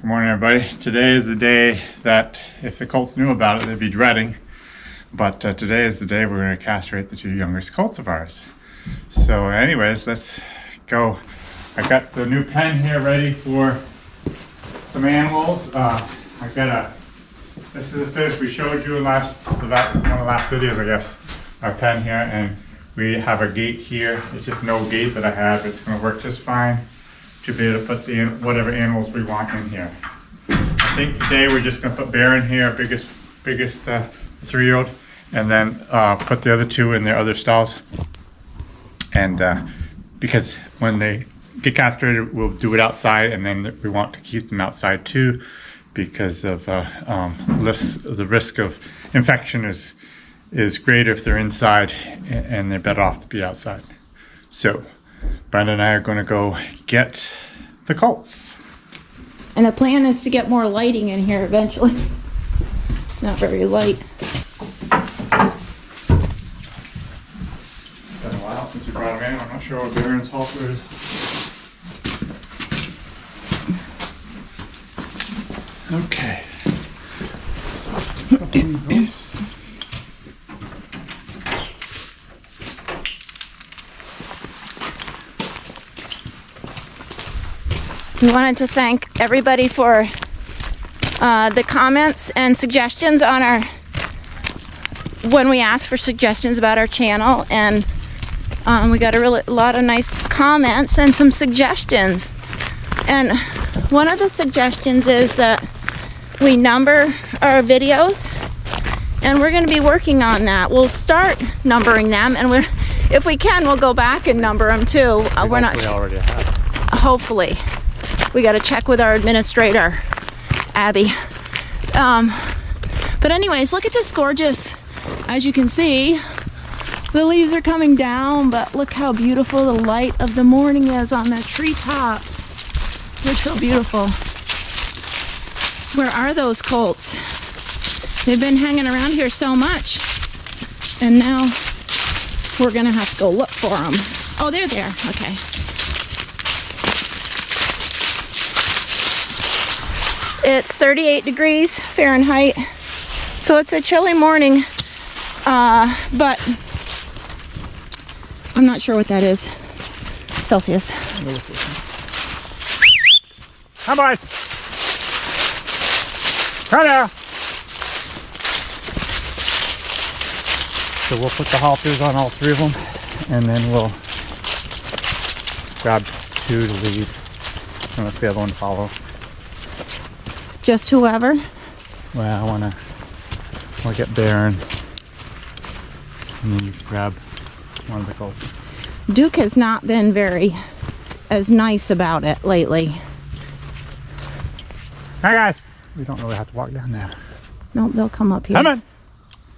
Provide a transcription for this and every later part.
Good morning, everybody. Today is the day that if the Colts knew about it, they'd be dreading. But today is the day we're going to castrate the two youngest Colts of ours. So anyways, let's go. I got the new pen here ready for some animals. This is a fish we showed you in one of the last videos, I guess. Our pen here, and we have a gate here. It's just no gate that I have. It's going to work just fine to be able to put whatever animals we want in here. I think today we're just going to put Bear in here, biggest 3-year-old, and then put the other two in their other stalls. And because when they get castrated, we'll do it outside, and then we want to keep them outside too, because of the risk of infection is greater if they're inside, and they're better off to be outside. So Brenda and I are going to go get the Colts. And the plan is to get more lighting in here eventually. It's not very light. It's been a while since you brought them in. I'm not sure what Baron's halter is. Okay. We wanted to thank everybody for the comments and suggestions on when we asked for suggestions about our channel, and we got a lot of nice comments and some suggestions. And one of the suggestions is that we number our videos, and we're going to be working on that. We'll start numbering them, and if we can, we'll go back and number them too. We're not. Already have. Hopefully. We got to check with our administrator, Abby. But anyways, look at this gorgeous. As you can see, the leaves are coming down, but look how beautiful the light of the morning is on the treetops. They're so beautiful. Where are those Colts? They've been hanging around here so much, and now we're gonna have to go look for them. Oh, they're there. Okay. It's 38 degrees Fahrenheit, so it's a chilly morning, but I'm not sure what that is. Celsius. Come on! Come now! So we'll put the halters on all three of them, and then we'll grab two to lead, and let the other one follow. Just whoever? Well, I want to get Baron, and then you grab one of the Colts. Duke has not been very as nice about it lately. Hi guys! We don't really have to walk down there. Nope, they'll come up here. Come on!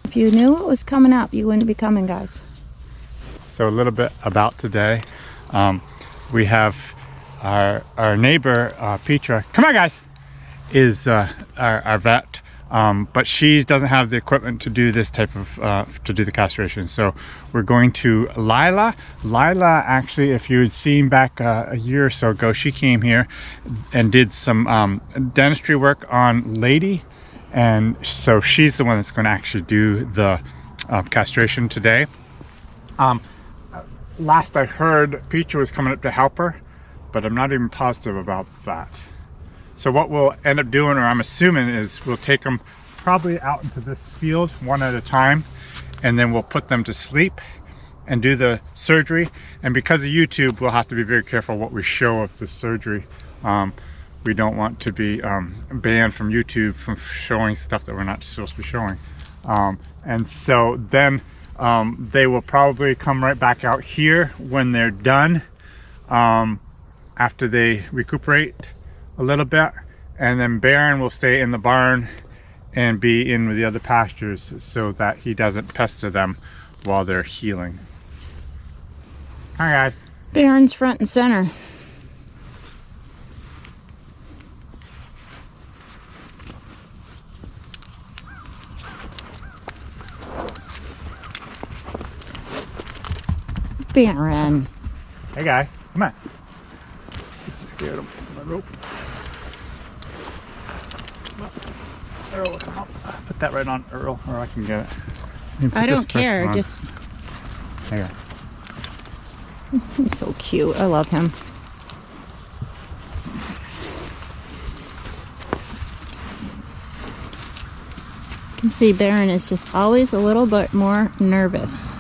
If you knew it was coming up, you wouldn't be coming, guys. So a little bit about today. We have our neighbor, Petra. Come on guys! Is our vet, but she doesn't have the equipment to do this type of to do the castration. So we're going to Lila. Actually, if you had seen back a year or so ago, she came here and did some dentistry work on Lady, and so she's the one that's going to actually do the castration today. Last I heard, Petra was coming up to help her, but I'm not even positive about that. So what we'll end up doing, or I'm assuming, is we'll take them probably out into this field one at a time, and then we'll put them to sleep and do the surgery. And because of YouTube, we'll have to be very careful what we show of the surgery. We don't want to be banned from YouTube from showing stuff that we're not supposed to be showing. And so then they will probably come right back out here when they're done, after they recuperate a little bit, and then Baron will stay in the barn and be in with the other pastures so that he doesn't pester them while they're healing. Hi guys. Baron's front and center. Baron. Hey guy, come on. Scared him with my ropes. Earl will come up. Put that right on Earl, or I can get it. You put I this don't care. on. Just There. he's so cute. I love him. You can see Baron is just always a little bit more nervous.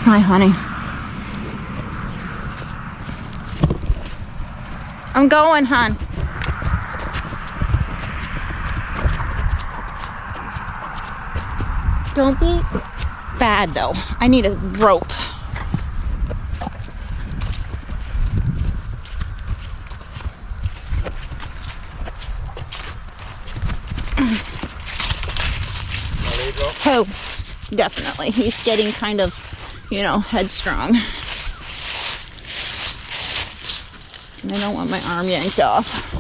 Hi, honey. I'm going, hon. Don't be bad, though. I need a rope. Oh, definitely. He's getting kind of, you know, headstrong. And I don't want my arm yanked off.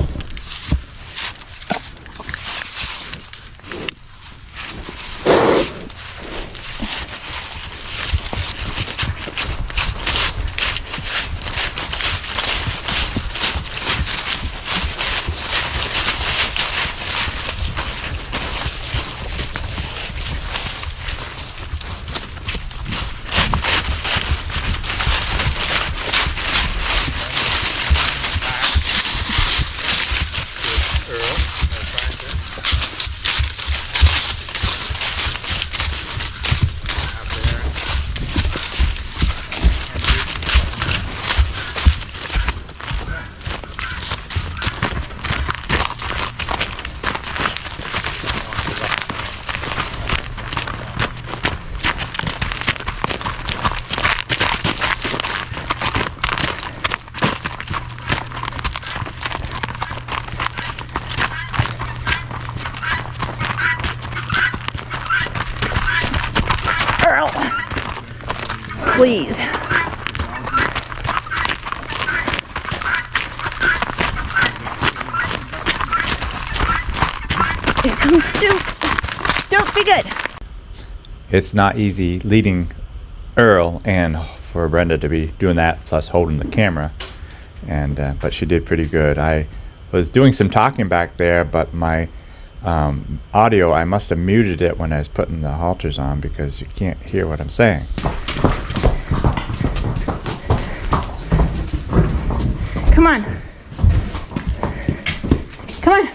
Earl, please. Here comes Duke. Duke, be good. It's not easy leading Earl and for Brenda to be doing that plus holding the camera, and but she did pretty good. I was doing some talking back there, but my audio, I must have muted it when I was putting the halters on because you can't hear what I'm saying. Come on. Come on.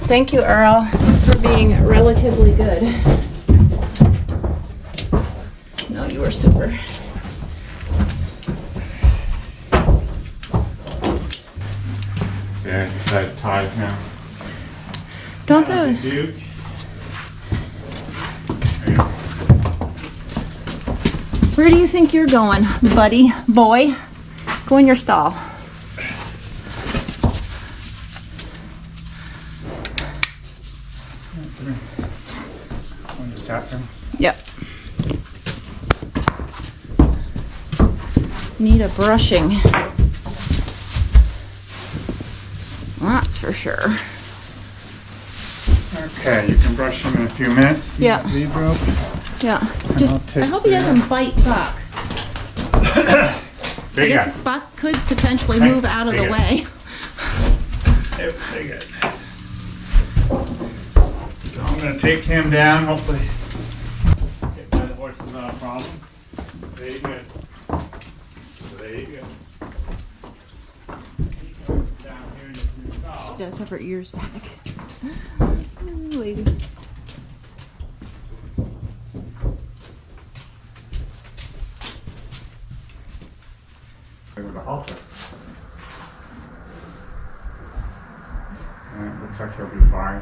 Thank you, Earl, for being relatively good. No, you were super. Yeah, decided to tie it now. Don't do Duke. Where do you think you're going, buddy? Boy? Go in your stall. Yep. Need a brushing. That's for sure. Okay, you can brush him in a few minutes. Yeah. Lead rope. Yeah. I'll Just, take I hope he doesn't bite Buck. I Big guess guy. Buck could potentially move out of the Big guy. way. Yep, very good. So I'm going to take him down, hopefully get by the horse is not a problem. Very good. So there you go. Down here in this new stall. She does have her ears back. Ooh, lady. With a halter. And it looks like he'll be fine.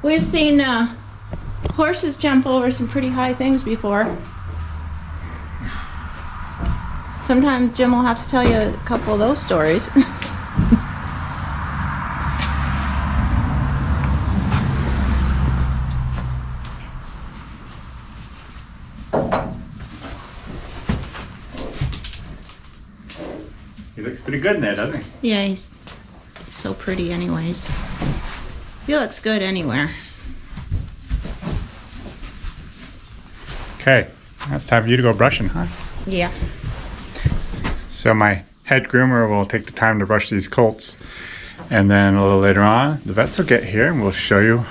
We've seen horses jump over some pretty high things before. Sometimes Jim will have to tell you a couple of those stories. looks pretty good in there, doesn't he? Yeah, he's so pretty anyways. He looks good anywhere. Okay, now it's time for you to go brushing, huh? Yeah. So my head groomer will take the time to brush these colts. And then a little later on, the vets will get here and we'll show you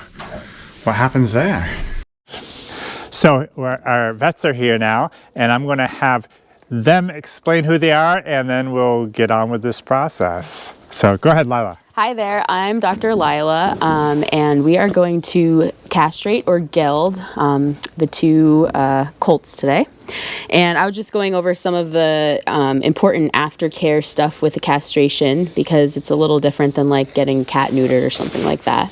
what happens there. So our vets are here now, and I'm going to have them explain who they are, and then we'll get on with this process. So go ahead, Lila. Hi there, I'm Dr. Lila, and we are going to castrate or geld the two colts today. And I was just going over some of the important aftercare stuff with the castration, because it's a little different than like getting cat neutered or something like that.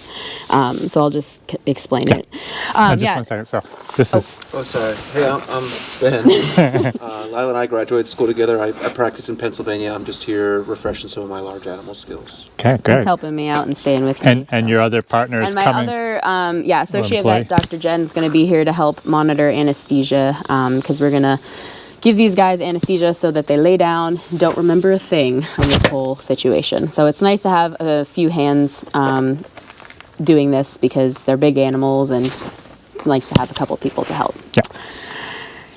So I'll just explain it. Just 1 second. So this is... Oh, sorry. Hey, I'm Ben. Lila and I graduated school together. I practice in Pennsylvania. I'm just here refreshing some of my large animal skills. Okay, He's good. helping me out and staying with me. And your other partner is And my coming? other, associate employee. vet, Dr. Jen, is going to be here to help monitor anesthesia, because we're going to give these guys anesthesia so that they lay down, don't remember a thing of this whole situation. So it's nice to have a few hands doing this, because they're big animals, and it's nice to have a couple people to help. Yeah.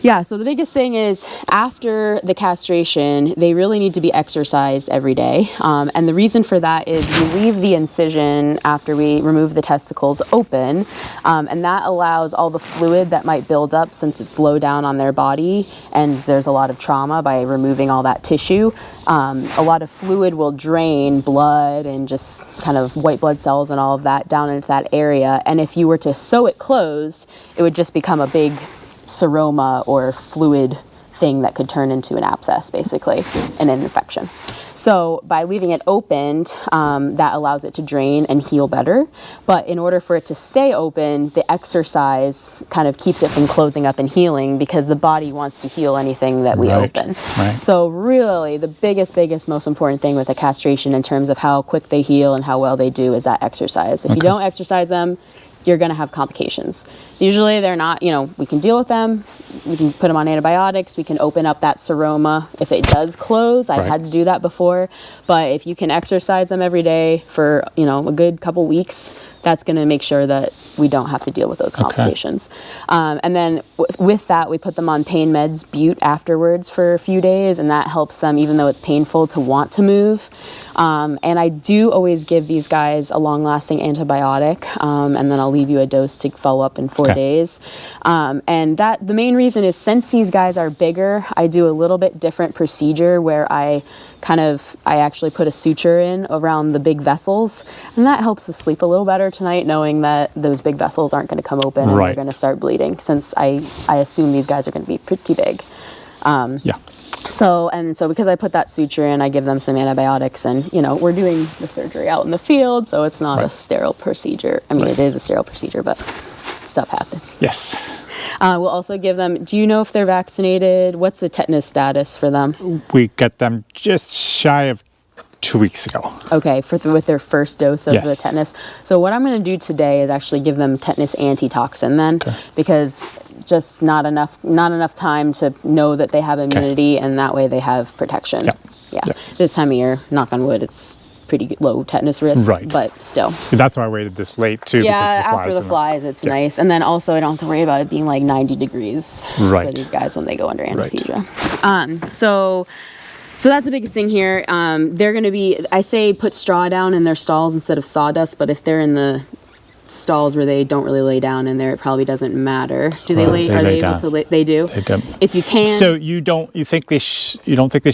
Yeah, so the biggest thing is after the castration, they really need to be exercised every day. And the reason for that is we leave the incision after we remove the testicles open, and that allows all the fluid that might build up, since it's low down on their body and there's a lot of trauma by removing all that tissue. A lot of fluid will drain blood and just kind of white blood cells and all of that down into that area. And if you were to sew it closed, it would just become a big seroma or fluid thing that could turn into an abscess, basically, and an infection. So by leaving it opened, that allows it to drain and heal better. But in order for it to stay open, the exercise kind of keeps it from closing up and healing, because the body wants to heal anything that we open. Right. So really, the biggest, most important thing with a castration in terms of how quick they heal and how well they do is that exercise. If you don't exercise them, you're going to have complications. Usually they're not, we can deal with them. We can put them on antibiotics. We can open up that seroma if it does close. I've had to do that before. But if you can exercise them every day for, a good couple weeks, that's going to make sure that we don't have to deal with those complications. And then with that, we put them on pain meds, bute, afterwards for a few days, and that helps them, even though it's painful, to want to move. And I do always give these guys a long-lasting antibiotic, and then I'll leave you a dose to follow up in 4 days. And the main reason is, since these guys are bigger, I do a little bit different procedure where I actually put a suture in around the big vessels, and that helps us sleep a little better tonight, knowing that those big vessels aren't going to come open and they're going to start bleeding, since I assume these guys are going to be pretty big. So because I put that suture in, I give them some antibiotics, and we're doing the surgery out in the field, so it's not a sterile procedure. I mean, it is a sterile procedure, but stuff happens. Yes. We'll also give them, do you know if they're vaccinated? What's the tetanus status for them? We got them just shy of 2 weeks ago. Okay, with their first dose of the tetanus. So what I'm going to do today is actually give them tetanus antitoxin then, because just not enough time to know that they have immunity, and that way they have protection. Yeah. This time of year, knock on wood, it's pretty low tetanus risk, but still. That's why I waited this late too. Yeah, because after the flies, it's nice. And then also I don't have to worry about it being like 90 degrees for these guys when they go under anesthesia. So that's the biggest thing here. They're going to be, I say put straw down in their stalls instead of sawdust, but if they're in the stalls where they don't really lay down in there, it probably doesn't matter. Do they lay? Are they able to lay? They do. They do. If you can. So you don't think they should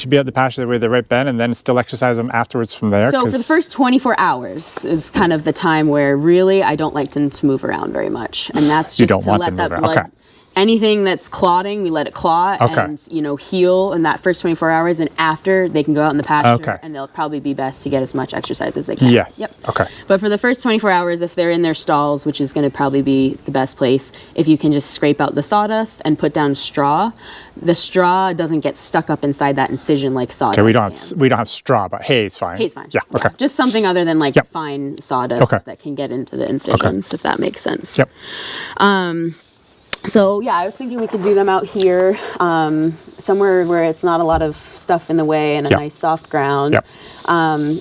be at the pasture where they're right, Ben, and then still exercise them afterwards from there? So for the first 24 hours is kind of the time where really I don't like them to move around very much, and that's just to let that blood. Anything that's clotting, we let it clot and heal in that first 24 hours, and after they can go out in the pasture, and they'll probably be best to get as much exercise as they can. Yes. Yep. Okay. But for the first 24 hours, if they're in their stalls, which is going to probably be the best place, if you can just scrape out the sawdust and put down straw, the straw doesn't get stuck up inside that incision like sawdust. Okay, we don't have straw, but hay is fine. Hay's fine. Yeah. Okay. Just something other than like fine sawdust that can get into the incisions, if that makes sense. Yep. So yeah, I was thinking we could do them out here. somewhere where it's not a lot of stuff in the way and a Yep. nice soft ground. Yep.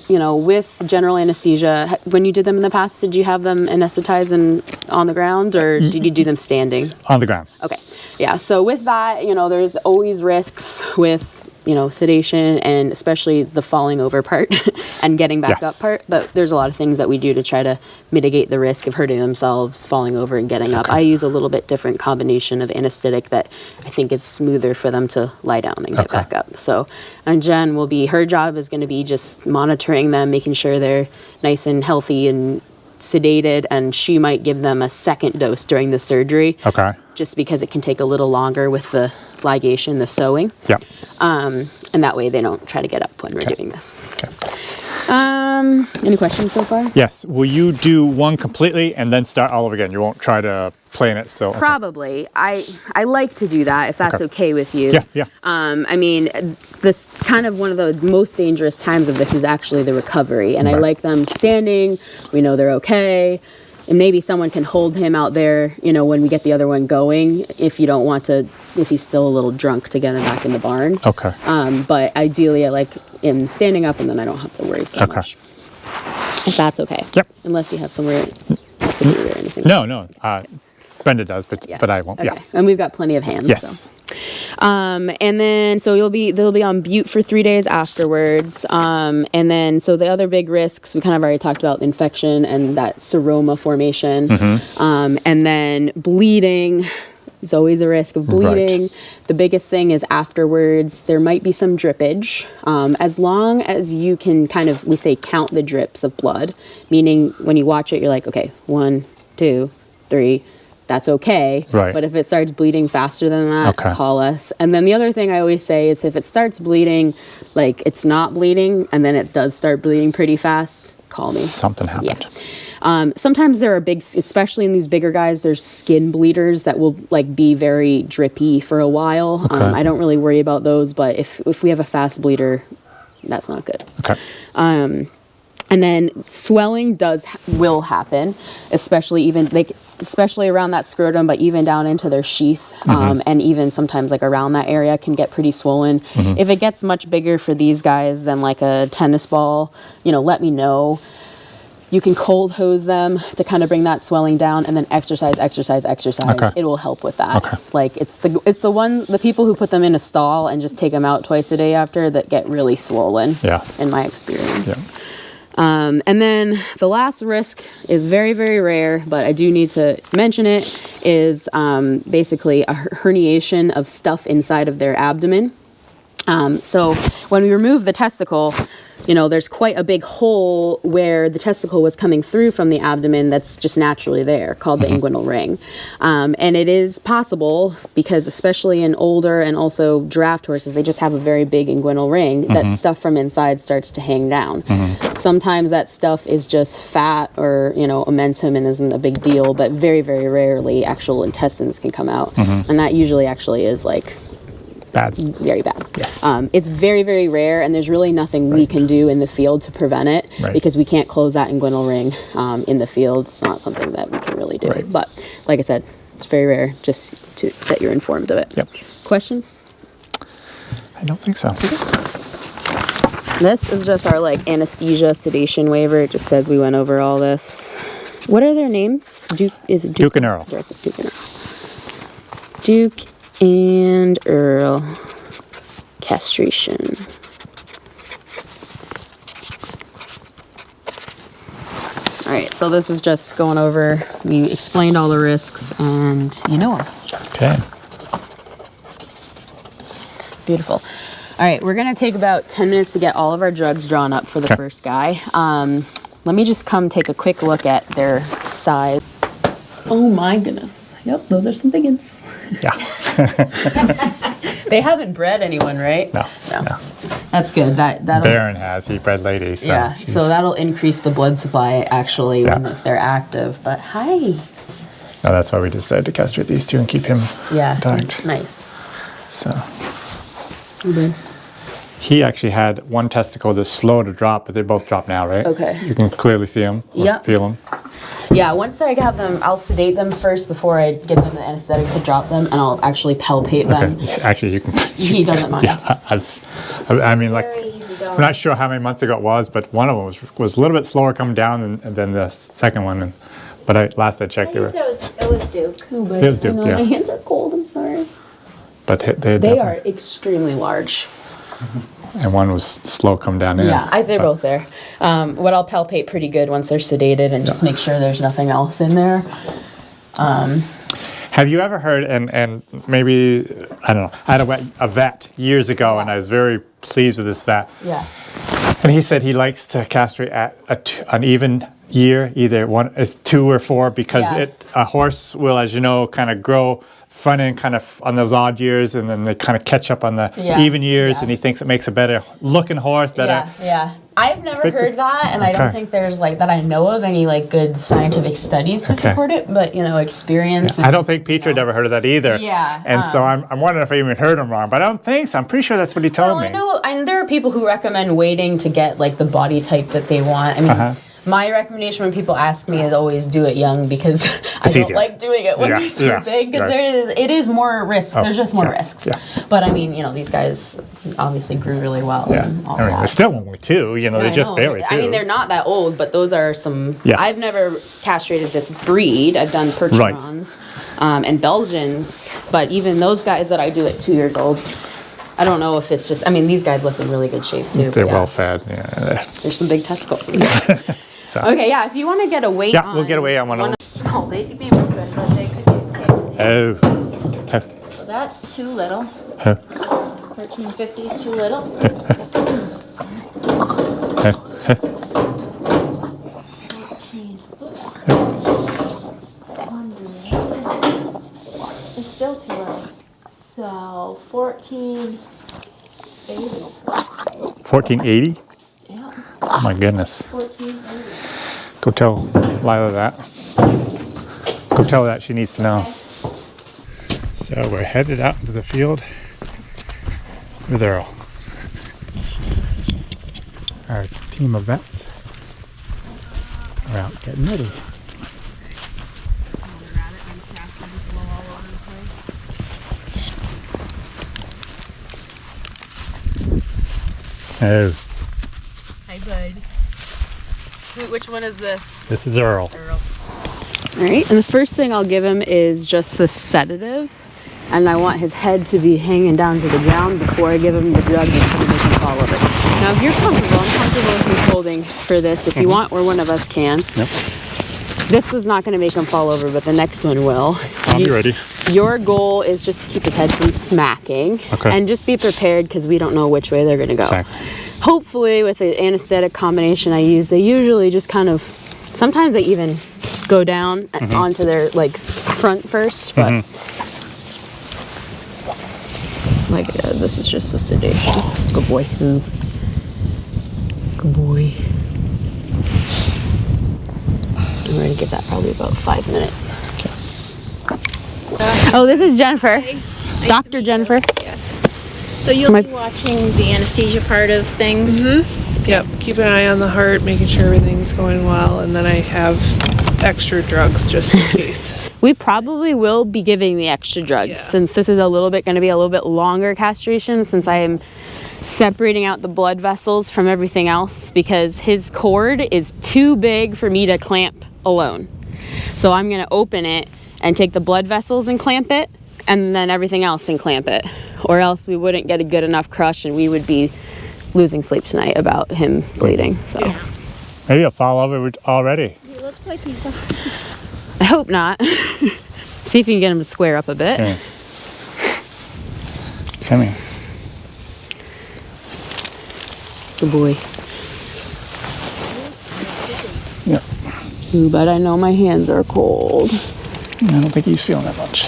You know, with general anesthesia, when you did them in the past, did you have them anesthetized and on the ground, or did you do them standing? On the ground. Okay. Yeah. So with that, you know, there's always risks with, you know, sedation and especially the falling over part and getting back Yes. up part. But there's a lot of things that we do to try to mitigate the risk of hurting themselves, falling over and getting up. I use a little bit different combination of anesthetic that I think is smoother for them to lie down and get Okay. back up. So, and Jen will be, her job is going to be just monitoring them, making sure they're nice and healthy and sedated, and she might give them a second dose during the surgery. Okay. Just because it can take a little longer with the ligation, the sewing. Yep. And that way they don't try to get up when we're doing this. Okay. Any questions so far? Yes. Will you do one completely and then start all over again? You won't try to plan it still? Okay. Probably. I like to do that if that's okay with you. Yeah, yeah. I mean, this kind of one of the most dangerous times of this is actually the recovery. And I Right. like them standing. We know they're okay. And maybe someone can hold him out there, you know, when we get the other one going, if you don't want to, if he's still a little drunk, to get him back in the barn. Okay. But ideally, I like him standing up, and then I don't have to worry so Okay. much. If that's okay. Yep. Unless you have somewhere else to be or anything. No. Brenda does, but Yeah. but I won't. Okay. Yeah. And we've got plenty of hands. Yes. So. And then so they'll be on Butte for 3 days afterwards. And then so the other big risks, we kind of already talked about infection and that seroma formation. Mm-hmm. And then bleeding. There's always a risk of bleeding. Right. The biggest thing is afterwards, there might be some drippage. As long as you can kind of, we say, count the drips of blood, meaning when you watch it, you're like, okay, 1, 2, 3, that's okay. Right. But if it starts bleeding faster than that, Okay. call us. And then the other thing I always say is if it starts bleeding, like it's not bleeding, and then it does start bleeding pretty fast, call me. Something happened. Sometimes there are big, especially in these bigger guys, there's skin bleeders that will like be very drippy for a while. Okay. I don't really worry about those, but if we have a fast bleeder, that's not good. Okay. And then swelling will happen, especially around that scrotum, but even down into their sheath, and even sometimes like around that area can get pretty swollen. If it gets much bigger for these guys than like a tennis ball, you know, let me know. You can cold hose them to kind of bring that swelling down, and then exercise. Okay. It will help with that. Okay. Like it's the people who put them in a stall and just take them out twice a day after that get really swollen. Yeah. In my experience. And then the last risk is very, very rare, but I do need to mention it, is basically a herniation of stuff inside of their abdomen. So when we remove the testicle, you know, there's quite a big hole where the testicle was coming through from the abdomen that's just naturally there, called the inguinal ring. And it is possible, because especially in older and also draft horses, they just have a very big inguinal ring, that stuff from inside starts to hang down. Sometimes that stuff is just fat or, you know, omentum and isn't a big deal, but very, very rarely actual intestines can come out. And that usually actually is like Bad. very bad. Yes. It's very, very rare, and there's really nothing we can do in the field to prevent it, Right. because we can't close that inguinal ring in the field. It's not something that we can really do. Right. But like I said, it's very rare, just that you're informed of it. Yep. Questions? I don't think so. This is just our like anesthesia sedation waiver. It just says we went over all this. What are their names? Is it Duke and Earl. Duke and Earl. Duke and Earl. Castration. All right, so this is just going over, we explained all the risks, and you know them. Okay. Beautiful. All right, we're gonna take about 10 minutes to get all of our drugs drawn up for the Okay. first guy. Let me just come take a quick look at their size. Oh my goodness. Yep, those are some big ones. Yeah. They haven't bred anyone, right? No. That's good. That'll Baron has. He bred lady. So yeah. she's- So that'll increase the blood supply actually when if they're active. But hi. No, that's why we decided to castrate these two and keep him Yeah. intact. Nice. So Good. he actually had one testicle that's slow to drop, but they both drop now, right? Okay. You can clearly see them. Yep. Feel them. Yeah, once I have them, I'll sedate them first before I give them the anesthetic to drop them, and I'll actually palpate them. Okay. Actually, you can. He doesn't mind. Yeah, I mean, like, Very easy going. I'm not sure how many months ago it was, but one of them was a little bit slower coming down than the second one. But last I checked, I they were. used it was Duke. It was Duke, yeah. My hands are cold, I'm sorry. But they They are extremely large. And one was slow come down in. Yeah, they're both there. What I'll palpate pretty good once they're sedated and just make sure there's nothing else in there. Have you ever heard, and maybe, I don't know, I had a vet years ago, and I was very pleased with this vet. Yeah. And he said he likes to castrate at an even year, either it's 2 or 4, because Yeah. a horse will, as you know, kind of grow front end kind of on those odd years, and then they kind of catch up on the even years, Yeah. and he thinks it makes a better looking horse, better. Yeah. I've never heard that, and I don't Okay. think there's that I know of any good scientific studies to support it. But experience. I don't think Peter had ever heard of that either. Yeah, And so I'm wondering if I even heard him wrong, but I don't think so. I'm pretty sure that's what he told me. I know, and there are people who recommend waiting to get the body type that they want. I mean, my recommendation when people ask me is always do it young, because I don't easier. like doing it when Yeah, you're too yeah, big, because right. it is more risks. There's just more yeah, risks. yeah. But I mean, these guys obviously grew really well. Yeah. And all I mean, that. they're still only 2, I they're just know. barely 2. I mean, they're not that old, but those are some. Yeah. I've never castrated this breed. I've done Percherons and Belgians, but even those guys that I do at 2 years old, I don't know if it's just. I mean, these guys look in really good shape too. They're yeah. well fed. Yeah. There's some big testicles. So, Okay, yeah. If you want to get a weight yeah, on, we'll get away on one of them. Oh, they'd be good, but they could get Oh. So that's too little. Huh. 1350 is too little. 14. It's still too little. So 1480. 1480? Yeah, Oh my goodness. 1480. Go tell Lila that. Go tell her that, she needs to know. So we're headed out into the field with Earl. Our team of vets are out getting ready. Oh, Hi, bud. Which one is this? this is Earl. All right, and the first thing I'll give him is just the sedative, and I want his head to be hanging down to the ground before I give him the drug that's going to make him fall over. Now, if you're comfortable, I'm comfortable with you holding for this if you want, or one of us can. Yep. This was not going to make him fall over, but the next one will. I'll be ready. Your goal is just to keep his head from smacking, Okay. and just be prepared because we don't know which way they're going to go. Exactly. Hopefully, with the anesthetic combination I use, they usually just kind of, sometimes they even go down onto their front first, but this is just the sedation. Good boy. Good boy. I'm going to give that probably about 5 minutes. Oh, this is Jennifer. Dr. Jennifer. Yes. So you'll be watching the anesthesia part of things? Yep, keep an eye on the heart, making sure everything's going well, and then I have extra drugs just in case. We probably will be giving the extra drugs since this is going to be a little bit longer castration, since I am separating out the blood vessels from everything else, because his cord is too big for me to clamp alone. So I'm going to open it and take the blood vessels and clamp it, and then everything else and clamp it, or else we wouldn't get a good enough crush and we would be losing sleep tonight about him bleeding. So Maybe he'll fall over already. He looks like he's I hope not. See if you can get him to square up a bit. Okay. Come here. Good boy. Yeah. Ooh, but I know my hands are cold. I don't think he's feeling that much.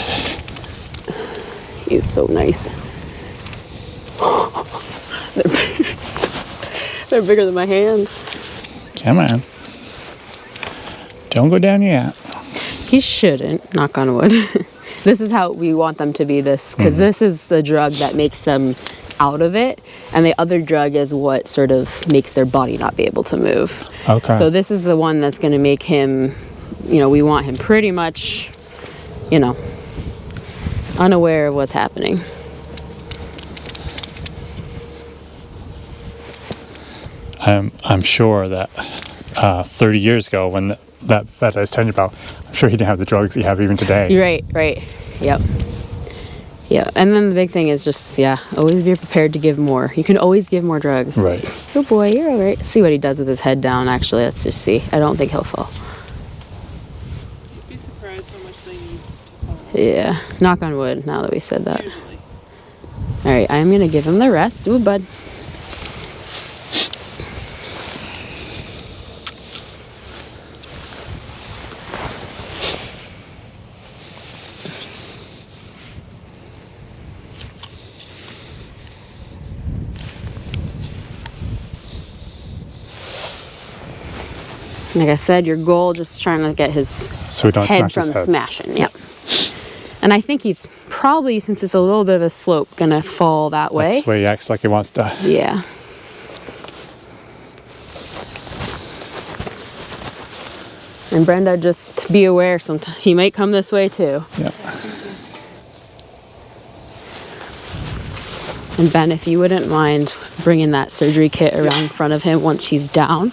He's so nice. They're bigger than my hand. Come on. Don't go down yet. He shouldn't, knock on wood. This is how we want them to be, because this is the drug that makes them out of it, and the other drug is what sort of makes their body not be able to move. Okay. So this is the one that's going to make him you know, we want him pretty much, you know, unaware of what's happening. I'm sure that 30 years ago, when that vet I was telling you about, I'm sure he didn't have the drugs you have even today. Right. Yep. Yeah, and then the big thing is just, yeah, always be prepared to give more. You can always give more drugs. Right. Good boy, you're all right. See what he does with his head down, actually. Let's just see. I don't think he'll fall. You'd be surprised how much they need to fall. Yeah, knock on wood, now that we said that. Usually. All right, I'm going to give him the rest. Ooh, bud. Like I said, your goal just trying to get his So we don't head smash his from head. smashing. Yep. And I think he's probably, since it's a little bit of a slope, gonna fall that way. That's the way he acts like he wants to. Yeah. And Brenda, just be aware, sometimes he might come this way too. Yeah. And Ben, if you wouldn't mind bringing that surgery kit around in front of him once he's down.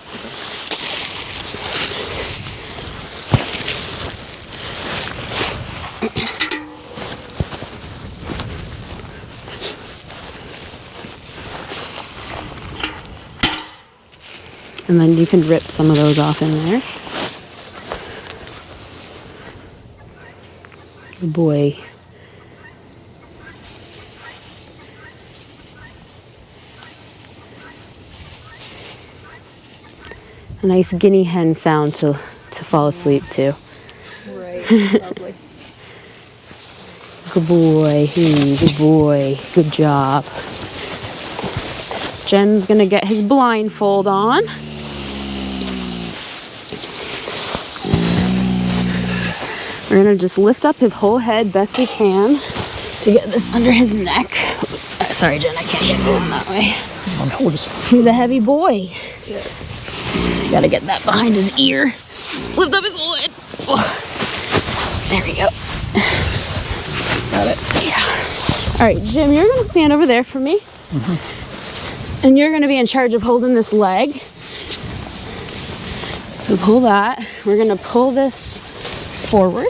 And then you can rip some of those off in there. Good boy. A nice guinea hen sound to fall asleep to. Right, lovely. Good boy. Good boy. Good job. Jen's gonna get his blindfold on. We're gonna just lift up his whole head best we can to get this under his neck. Sorry, Jen, I can't get going that way. He's a heavy boy. Yes. Gotta get that behind his ear. Let's lift up his whole head. Oh. There we go. Got it. Yeah. All right, Jim, you're gonna stand over there for me. Mm-hmm. And you're gonna be in charge of holding this leg. So pull that. We're gonna pull this forward.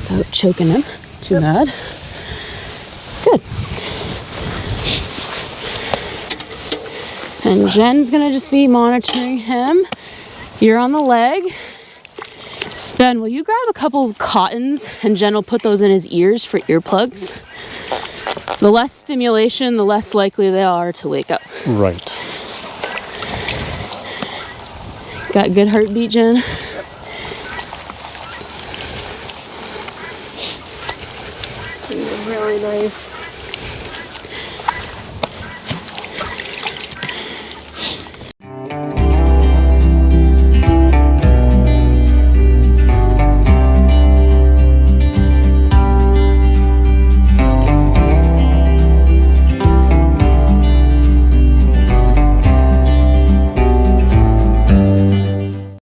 Without choking him too bad. Good. And Jen's gonna just be monitoring him. You're on the leg. Ben, will you grab a couple of cottons and Jen will put those in his ears for earplugs? The less stimulation, the less likely they are to wake up. Right. Got good heartbeat, Jen?